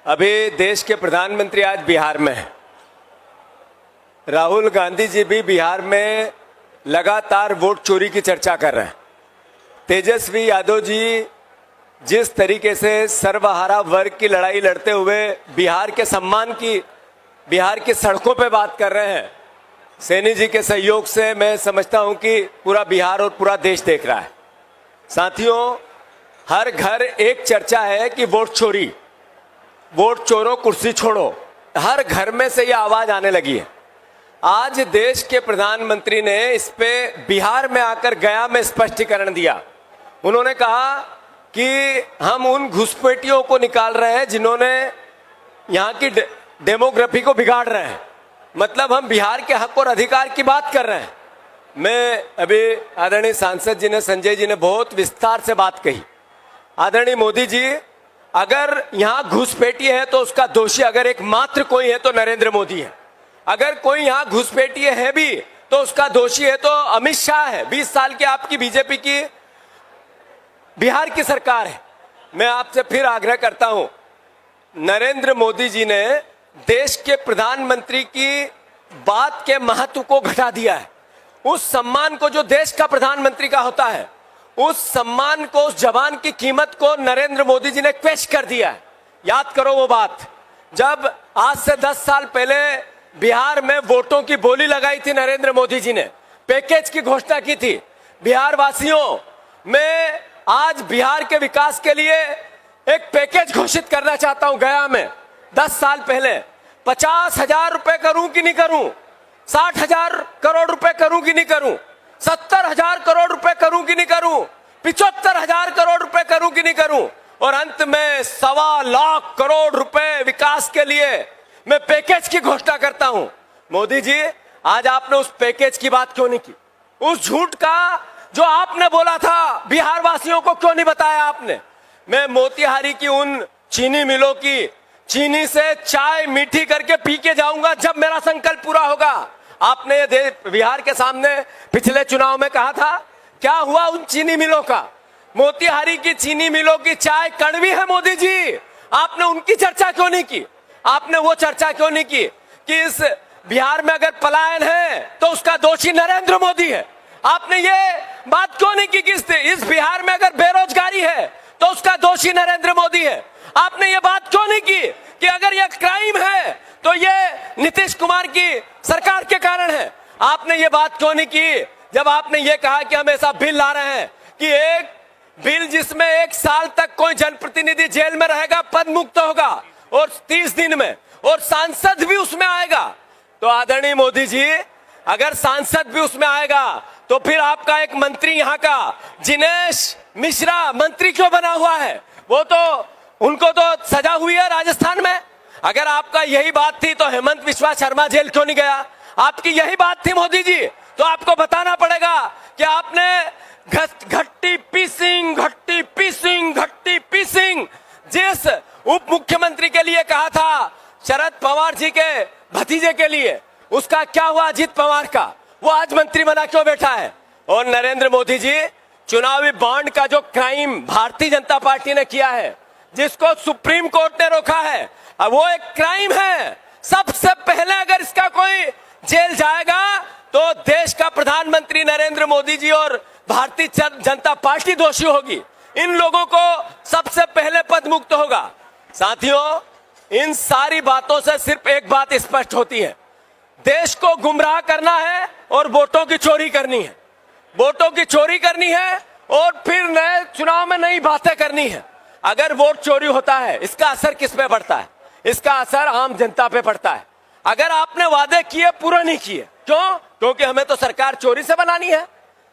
अभी देश के प्रधानमंत्री आज बिहार में हैं। राहुल गांधी जी भी बिहार में लगातार वोट चोरी की चर्चा कर रहे हैं। तेजस्वी यादव जी जिस तरीके से सर्वहारा वर्ग की लड़ाई लड़ते हुए बिहार के सम्मान की, बिहार की सड़कों पे बात कर रहे हैं, सैनी जी के सहयोग से मैं समझता हूं कि पूरा बिहार और पूरा देश देख रहा है। साथियों, हर घर एक चर्चा है कि वोट चोरी, वोट चोरो कुर्सी छोड़ो, हर घर में से ये आवाज आने लगी है। आज देश के प्रधानमंत्री ने इस पे बिहार में आकर गया में स्पष्टीकरण दिया। उन्होंने कहा कि हम उन घुसपैठियों को निकाल रहे हैं जिन्होंने यहाँ की डेमोग्राफी को बिगाड़ रहे हैं। मतलब हम बिहार के हक और अधिकार की बात कर रहे हैं। मैं अभी आदरणीय सांसद जी ने, संजय जी ने बहुत विस्तार से बात कही। आदरणीय मोदी जी, अगर यहाँ घुसपैठी है तो उसका दोषी अगर एक मात्र कोई है तो नरेंद्र मोदी है। अगर कोई यहाँ घुसपैठी है भी तो उसका दोषी है तो अमित शाह है। 20 साल की आपकी बीजेपी की बिहार की सरकार है। मैं आपसे फिर आग्रह करता हूं, नरेंद्र मोदी जी ने देश के प्रधानमंत्री की बात के महत्व को घटा दिया है। उस सम्मान को जो देश का प्रधानमंत्री का होता है, उस सम्मान को, उस जवान की कीमत को नरेंद्र मोदी जी ने क्वेश कर दिया है। याद करो वो बात, जब आज से 10 साल पहले बिहार में वोटों की बोली लगाई थी नरेंद्र मोदी जी ने, पैकेज की घोषणा की थी बिहार वासियों। मैं आज बिहार के विकास के लिए एक पैकेज घोषित करना चाहता हूं। गया में 10 साल पहले 50,000 रुपए करूं कि नहीं करूं, 60,000 करोड़ रुपए करूं कि नहीं करूं, 70,000 करोड़ रुपए करूं कि नहीं करूं, 75,000 करोड़ रुपए करूं कि नहीं करूं, और अंत में 1.25 लाख करोड़ रुपए विकास के लिए मैं पैकेज की घोषणा करता हूं। मोदी जी, आज आपने उस पैकेज की बात क्यों नहीं की? उस झूठ का जो आपने बोला था बिहार वासियों को क्यों नहीं बताया आपने? मैं मोतिहारी की उन चीनी मिलों की चीनी से चाय मीठी करके पी के जाऊंगा जब मेरा संकल्प पूरा होगा। आपने बिहार के सामने पिछले चुनाव में कहा था, क्या हुआ उन चीनी मिलों का? मोतिहारी की चीनी मिलों की चाय कड़वी है मोदी जी, आपने उनकी चर्चा क्यों नहीं की? आपने वो चर्चा क्यों नहीं की कि इस बिहार में अगर पलायन है तो उसका दोषी नरेंद्र मोदी है? आपने ये बात क्यों नहीं की कि इस बिहार में अगर बेरोजगारी है तो उसका दोषी नरेंद्र मोदी है? आपने ये बात क्यों नहीं की कि अगर ये क्राइम है तो ये नीतीश कुमार की सरकार के कारण है? आपने ये बात क्यों नहीं की जब आपने ये कहा कि हम ऐसा बिल ला रहे हैं कि एक बिल जिसमें 1 साल तक कोई जनप्रतिनिधि जेल में रहेगा, पद मुक्त होगा, और 30 दिन में, और सांसद भी उसमें आएगा। तो आदरणीय मोदी जी, अगर सांसद भी उसमें आएगा तो फिर आपका एक मंत्री यहाँ का जिनेश मिश्रा मंत्री क्यों बना हुआ है? वो तो, उनको तो सजा हुई है राजस्थान में। अगर आपका यही बात थी तो हेमंत बिस्वा शर्मा जेल क्यों नहीं गया? आपकी यही बात थी मोदी जी, तो आपको बताना पड़ेगा कि आपने घट्टी पीसिंग जिस उप मुख्यमंत्री के लिए कहा था, शरद पवार जी के भतीजे के लिए, उसका क्या हुआ? अजीत पवार का, वो आज मंत्री बना क्यों बैठा है? और नरेंद्र मोदी जी, चुनावी बॉन्ड का जो क्राइम भारतीय जनता पार्टी ने किया है, जिसको सुप्रीम कोर्ट ने रोका है, अब वो एक क्राइम है। सबसे पहले अगर इसका कोई जेल जाएगा तो देश का प्रधानमंत्री नरेंद्र मोदी जी और भारतीय जनता पार्टी दोषी होगी। इन लोगों को सबसे पहले पद मुक्त होगा। साथियों, इन सारी बातों से सिर्फ एक बात स्पष्ट होती है, देश को गुमराह करना है और वोटों की चोरी करनी है। वोटों की चोरी करनी है और फिर नए चुनाव में नई बातें करनी है। अगर वोट चोरी होता है, इसका असर किस पे पड़ता है? इसका असर आम जनता पे पड़ता है। अगर आपने वादे किए, पूरा नहीं किए, क्यों? क्योंकि हमें तो सरकार चोरी से बनानी है।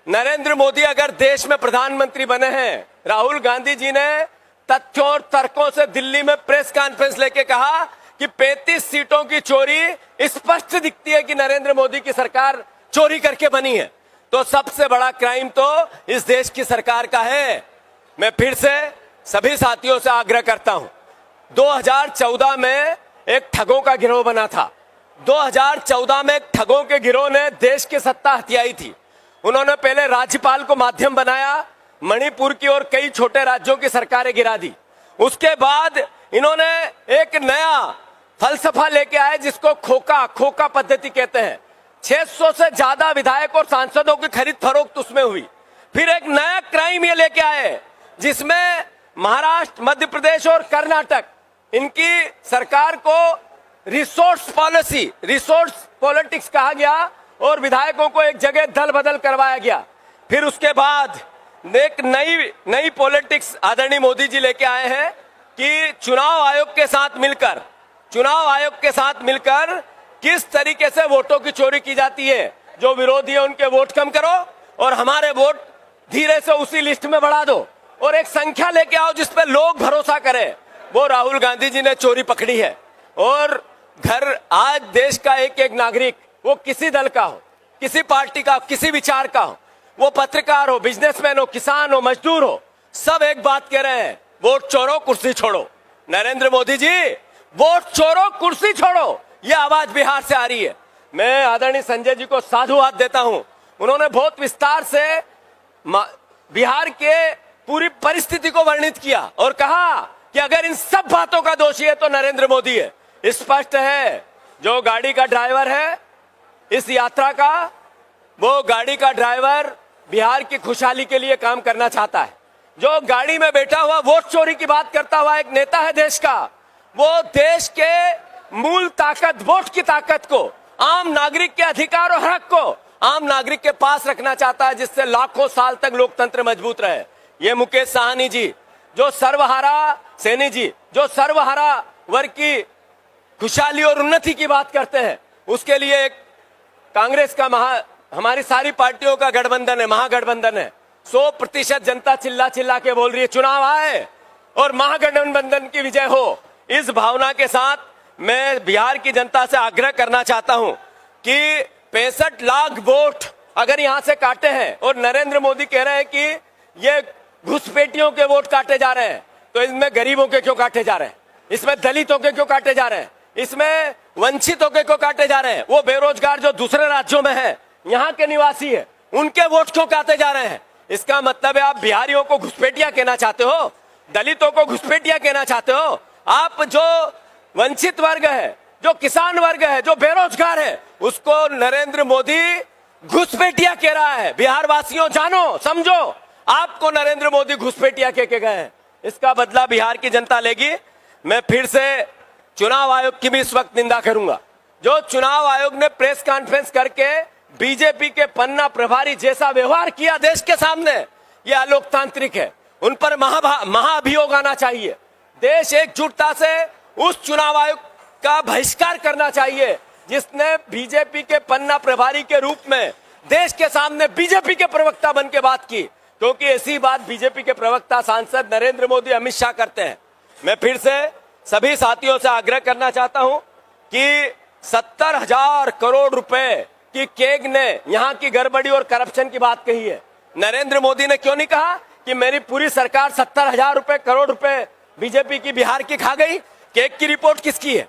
नरेंद्र मोदी अगर देश में प्रधानमंत्री बने हैं, राहुल गांधी जी ने तथ्यों और तर्कों से दिल्ली में प्रेस कॉन्फ्रेंस लेके कहा कि 35 सीटों की चोरी स्पष्ट दिखती है कि नरेंद्र मोदी की सरकार चोरी करके बनी है। तो सबसे बड़ा क्राइम तो इस देश की सरकार का है। मैं फिर से सभी साथियों से आग्रह करता हूं, 2014 में एक ठगों का गिरोह बना था। 2014 में एक ठगों के गिरोह ने देश की सत्ता हथियाई थी। उन्होंने पहले राज्यपाल को माध्यम बनाया, मणिपुर की और कई छोटे राज्यों की सरकारें गिरा दी। उसके बाद इन्होंने एक नया फलसफा लेके आए जिसको खोखा पद्धति कहते हैं। 600 से ज्यादा विधायक और सांसदों की खरीद फरोख्त उसमें हुई। फिर एक नया क्राइम ये लेके आए जिसमें महाराष्ट्र, मध्य प्रदेश और कर्नाटक, इनकी सरकार को रिसोर्स पॉलिटिक्स कहा गया और विधायकों को एक जगह दल बदल करवाया गया। फिर उसके बाद एक नई पॉलिटिक्स आदरणीय मोदी जी लेके आए हैं कि चुनाव आयोग के साथ मिलकर किस तरीके से वोटों की चोरी की जाती है। जो विरोधी है उनके वोट कम करो और हमारे वोट धीरे से उसी लिस्ट में बढ़ा दो और एक संख्या लेके आओ जिस पे लोग भरोसा करें। वो राहुल गांधी जी ने चोरी पकड़ी है। और आज देश का एक एक नागरिक, वो किसी दल का हो, किसी पार्टी का, किसी विचार का हो, वो पत्रकार हो, बिजनेसमैन हो, किसान हो, मजदूर हो, सब एक बात कह रहे हैं, वोट चोरो कुर्सी छोड़ो। नरेंद्र मोदी जी, वोट चोरो कुर्सी छोड़ो, ये आवाज बिहार से आ रही है। मैं आदरणीय संजय जी को साधुवाद देता हूं। उन्होंने बहुत विस्तार से बिहार के पूरी परिस्थिति को वर्णित किया और कहा कि अगर इन सब बातों का दोषी है तो नरेंद्र मोदी है। स्पष्ट है, जो गाड़ी का ड्राइवर है इस यात्रा का, वो गाड़ी का ड्राइवर बिहार की खुशहाली के लिए काम करना चाहता है। जो गाड़ी में बैठा हुआ वोट चोरी की बात करता हुआ एक नेता है देश का, वो देश के मूल ताकत, वोट की ताकत को, आम नागरिक के अधिकार और हक को आम नागरिक के पास रखना चाहता है, जिससे लाखों साल तक लोकतंत्र मजबूत रहे। ये मुकेश साहनी जी, जो सर्वहारा वर्ग की खुशहाली और उन्नति की बात करते हैं, उसके लिए एक कांग्रेस का हमारी सारी पार्टियों का गठबंधन है, महागठबंधन है। 100% जनता चिल्ला के बोल रही है चुनाव आए और महागठबंधन की विजय हो। इस भावना के साथ मैं बिहार की जनता से आग्रह करना चाहता हूं कि 65 लाख वोट अगर यहां से काटे हैं और नरेंद्र मोदी कह रहे हैं कि ये घुसपैठियों के वोट काटे जा रहे हैं, तो इसमें गरीबों के क्यों काटे जा रहे हैं? इसमें दलितों के क्यों काटे जा रहे हैं? इसमें वंचितों के क्यों काटे जा रहे हैं? वो बेरोजगार जो दूसरे राज्यों में हैं, यहाँ के निवासी है, उनके वोट क्यों काटे जा रहे हैं? इसका मतलब है आप बिहारियों को घुसपैठिया कहना चाहते हो, दलितों को घुसपैठिया कहना चाहते हो। आप जो वंचित वर्ग है, जो किसान वर्ग है, जो बेरोजगार है, उसको नरेंद्र मोदी घुसपैठिया कह रहा है। बिहार वासियों जानो, समझो, आपको नरेंद्र मोदी घुसपैठिया कह के गए हैं। इसका बदला बिहार की जनता लेगी। मैं फिर से चुनाव आयोग की भी इस वक्त निंदा करूंगा। जो चुनाव आयोग ने प्रेस कॉन्फ्रेंस करके बीजेपी के पन्ना प्रभारी जैसा व्यवहार किया देश के सामने, ये अलोकतांत्रिक है। उन पर महाअभियोग आना चाहिए। देश एकजुटता से उस चुनाव आयोग का बहिष्कार करना चाहिए जिसने बीजेपी के पन्ना प्रभारी के रूप में देश के सामने बीजेपी के प्रवक्ता बन के बात की, क्योंकि ऐसी बात बीजेपी के प्रवक्ता सांसद नरेंद्र मोदी, अमित शाह करते हैं। मैं फिर से सभी साथियों से आग्रह करना चाहता हूं कि 70,000 करोड़ रुपए की केग ने यहाँ की गड़बड़ी और करप्शन की बात कही है। नरेंद्र मोदी ने क्यों नहीं कहा कि मेरी पूरी सरकार 70,000 करोड़ रुपए बीजेपी की बिहार की खा गई? केक की रिपोर्ट किसकी है?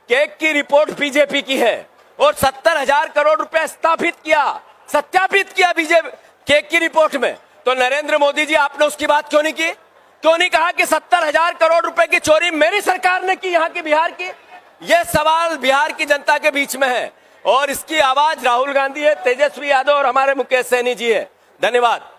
केक की रिपोर्ट बीजेपी की है। और 70,000 करोड़ रुपए सत्यापित किया बीजेपी केक की रिपोर्ट में। तो नरेंद्र मोदी जी, आपने उसकी बात क्यों नहीं की? क्यों नहीं कहा कि 70,000 करोड़ रुपए की चोरी मेरी सरकार ने की, यहाँ की बिहार की? यह सवाल बिहार की जनता के बीच में है और इसकी आवाज राहुल गांधी है, तेजस्वी यादव और हमारे मुकेश सहनी जी है। धन्यवाद।